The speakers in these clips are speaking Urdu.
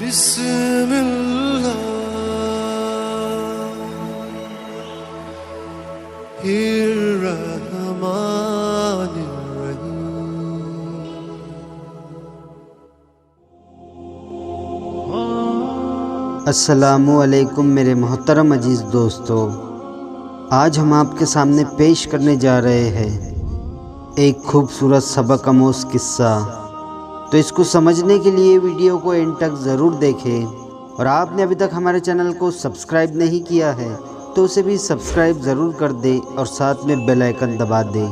بسم اللہ الرحمن الرحیم۔ السلام علیکم میرے محترم عزیز دوستو، آج ہم آپ کے سامنے پیش کرنے جا رہے ہیں ایک خوبصورت سبق آموز قصہ۔ تو اس کو سمجھنے کے لیے ویڈیو کو اینڈ تک ضرور دیکھیں، اور آپ نے ابھی تک ہمارے چینل کو سبسکرائب نہیں کیا ہے تو اسے بھی سبسکرائب ضرور کر دیں اور ساتھ میں بیل آئیکن دبا دیں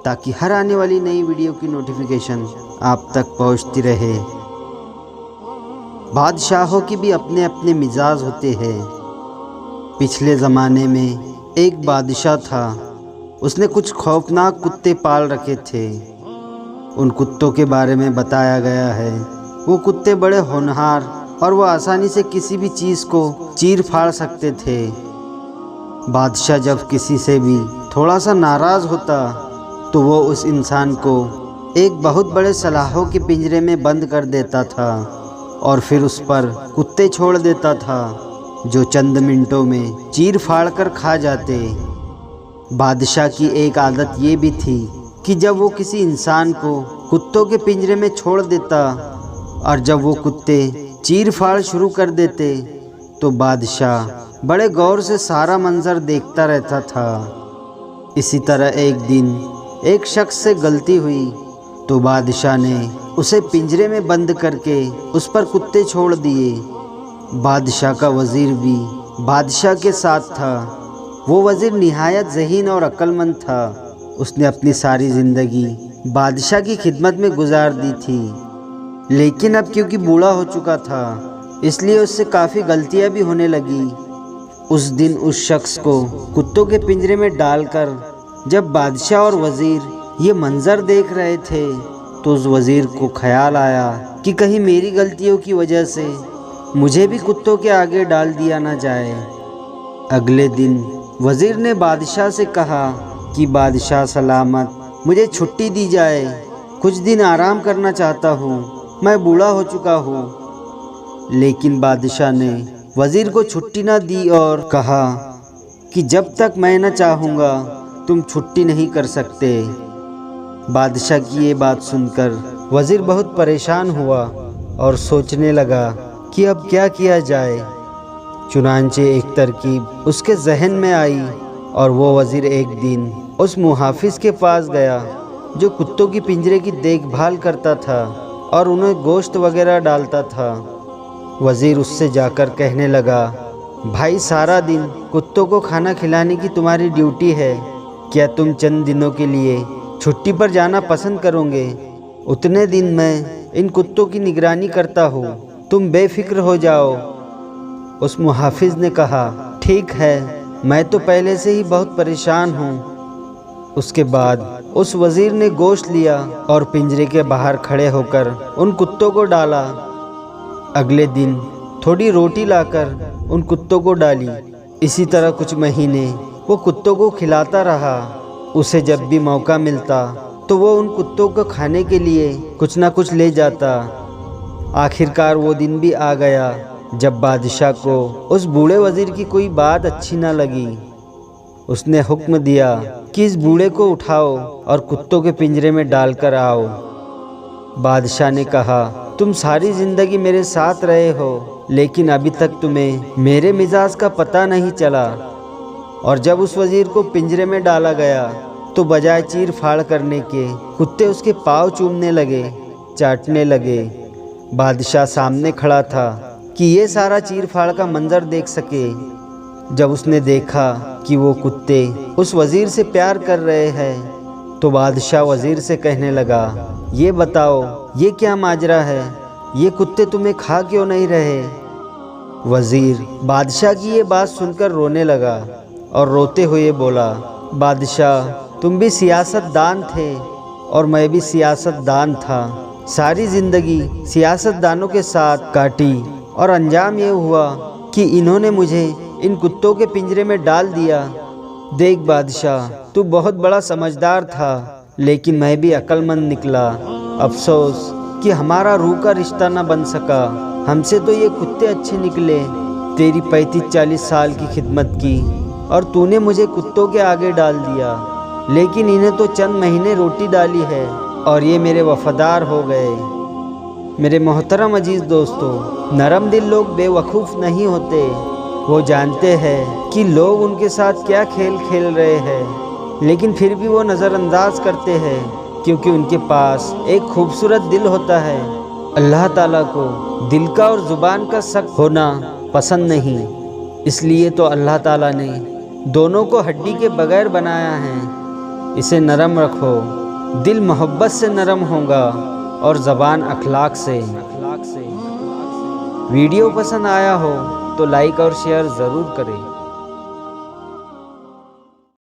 تاکہ ہر آنے والی نئی ویڈیو کی نوٹیفیکیشن آپ تک پہنچتی رہے۔ بادشاہوں کی بھی اپنے اپنے مزاج ہوتے ہیں۔ پچھلے زمانے میں ایک بادشاہ تھا، اس نے کچھ خوفناک کتے پال رکھے تھے۔ ان کتوں کے بارے میں بتایا گیا ہے وہ کتے بڑے ہونہار اور وہ آسانی سے کسی بھی چیز کو چیر پھاڑ سکتے تھے۔ بادشاہ جب کسی سے بھی تھوڑا سا ناراض ہوتا تو وہ اس انسان کو ایک بہت بڑے سلاخوں کے پنجرے میں بند کر دیتا تھا اور پھر اس پر کتے چھوڑ دیتا تھا جو چند منٹوں میں چیر پھاڑ کر کھا جاتے۔ بادشاہ کی ایک عادت یہ بھی تھی کہ جب وہ کسی انسان کو کتوں کے پنجرے میں چھوڑ دیتا اور جب وہ کتے چیر پھاڑ شروع کر دیتے تو بادشاہ بڑے غور سے سارا منظر دیکھتا رہتا تھا۔ اسی طرح ایک دن ایک شخص سے غلطی ہوئی تو بادشاہ نے اسے پنجرے میں بند کر کے اس پر کتے چھوڑ دیے۔ بادشاہ کا وزیر بھی بادشاہ کے ساتھ تھا۔ وہ وزیر نہایت ذہین اور عقل مند تھا۔ اس نے اپنی ساری زندگی بادشاہ کی خدمت میں گزار دی تھی، لیکن اب کیونکہ بوڑھا ہو چکا تھا اس لیے اس سے کافی غلطیاں بھی ہونے لگی۔ اس دن اس شخص کو کتوں کے پنجرے میں ڈال کر جب بادشاہ اور وزیر یہ منظر دیکھ رہے تھے تو اس وزیر کو خیال آیا کہ کہیں میری غلطیوں کی وجہ سے مجھے بھی کتوں کے آگے ڈال دیا نہ جائے۔ اگلے دن وزیر نے بادشاہ سے کہا کہ بادشاہ سلامت، مجھے چھٹی دی جائے، کچھ دن آرام کرنا چاہتا ہوں، میں بوڑھا ہو چکا ہوں۔ لیکن بادشاہ نے وزیر کو چھٹی نہ دی اور کہا کہ جب تک میں نہ چاہوں گا تم چھٹی نہیں کر سکتے۔ بادشاہ کی یہ بات سن کر وزیر بہت پریشان ہوا اور سوچنے لگا کہ اب کیا کیا جائے۔ چنانچہ ایک ترکیب اس کے ذہن میں آئی اور وہ وزیر ایک دن اس محافظ کے پاس گیا جو کتوں کی پنجرے کی دیکھ بھال کرتا تھا اور انہیں گوشت وغیرہ ڈالتا تھا۔ وزیر اس سے جا کر کہنے لگا، بھائی سارا دن کتوں کو کھانا کھلانے کی تمہاری ڈیوٹی ہے، کیا تم چند دنوں کے لیے چھٹی پر جانا پسند کرو گے؟ اتنے دن میں ان کتوں کی نگرانی کرتا ہوں، تم بے فکر ہو جاؤ۔ اس محافظ نے کہا، ٹھیک ہے، میں تو پہلے سے ہی بہت پریشان ہوں۔ اس کے بعد اس وزیر نے گوشت لیا اور پنجرے کے باہر کھڑے ہو کر ان کتوں کو ڈالا۔ اگلے دن تھوڑی روٹی لا کر ان کتوں کو ڈالی۔ اسی طرح کچھ مہینے وہ کتوں کو کھلاتا رہا۔ اسے جب بھی موقع ملتا تو وہ ان کتوں کو کھانے کے لیے کچھ نہ کچھ لے جاتا۔ آخرکار وہ دن بھی آ گیا جب بادشاہ کو اس بوڑھے وزیر کی کوئی بات اچھی نہ لگی۔ اس نے حکم دیا کہ اس بوڑھے کو اٹھاؤ اور کتوں کے پنجرے میں ڈال کر آؤ۔ بادشاہ نے کہا، تم ساری زندگی میرے ساتھ رہے ہو لیکن ابھی تک تمہیں میرے مزاج کا پتہ نہیں چلا۔ اور جب اس وزیر کو پنجرے میں ڈالا گیا تو بجائے چیر پھاڑ کرنے کے کتے اس کے پاؤں چومنے لگے، چاٹنے لگے۔ بادشاہ سامنے کھڑا تھا کہ یہ سارا چیر پھاڑ کا منظر دیکھ سکے۔ جب اس نے دیکھا کہ وہ کتے اس وزیر سے پیار کر رہے ہیں تو بادشاہ وزیر سے کہنے لگا، یہ بتاؤ یہ کیا ماجرا ہے، یہ کتے تمہیں کھا کیوں نہیں رہے؟ وزیر بادشاہ کی یہ بات سن کر رونے لگا اور روتے ہوئے بولا، بادشاہ تم بھی سیاست دان تھے اور میں بھی سیاست دان تھا، ساری زندگی سیاست دانوں کے ساتھ کاٹی اور انجام یہ ہوا کہ انہوں نے مجھے ان کتوں کے پنجرے میں ڈال دیا۔ دیکھ بادشاہ، تو بہت بڑا سمجھدار تھا لیکن میں بھی عقل مند نکلا۔ افسوس کہ ہمارا روح کا رشتہ نہ بن سکا۔ ہم سے تو یہ کتے اچھے نکلے، تیری 35-40 سال کی خدمت کی اور تو نے مجھے کتوں کے آگے ڈال دیا، لیکن انہیں تو چند مہینے روٹی ڈالی ہے اور یہ میرے وفادار ہو گئے۔ میرے محترم عزیز دوستو، نرم دل لوگ بے وقوف نہیں ہوتے، وہ جانتے ہیں کہ لوگ ان کے ساتھ کیا کھیل کھیل رہے ہیں، لیکن پھر بھی وہ نظر انداز کرتے ہیں کیونکہ ان کے پاس ایک خوبصورت دل ہوتا ہے۔ اللہ تعالیٰ کو دل کا اور زبان کا سخت ہونا پسند نہیں، اس لیے تو اللہ تعالیٰ نے دونوں کو ہڈی کے بغیر بنایا ہے۔ اسے نرم رکھو، دل محبت سے نرم ہوگا اور زبان اخلاق سے۔ ویڈیو پسند آیا ہو تو لائک اور شیئر ضرور کریں۔